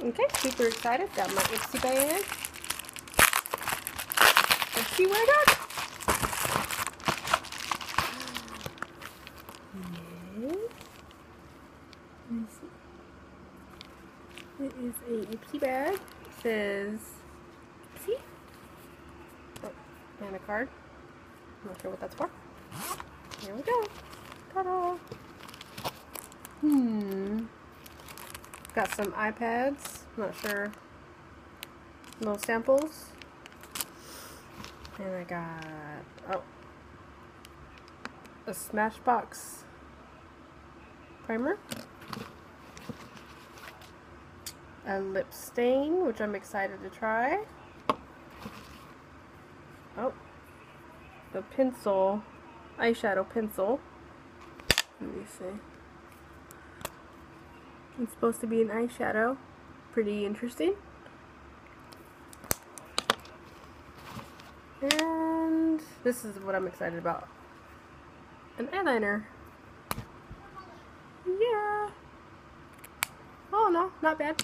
Okay, super excited. Got my Ipsy band. Let's see what I got. It is a Ipsy bag. It says Ipsy. Oh, and a card. I'm not sure what that's for. Here we go. Ta-da! Got some iPads. Not sure. Little samples. And I got a Smashbox primer. A lip stain, which I'm excited to try. Oh, the pencil, eyeshadow pencil. Let me see. It's supposed to be an eyeshadow. Pretty interesting. And this is what I'm excited about. An eyeliner. Yeah. Oh no, not bad.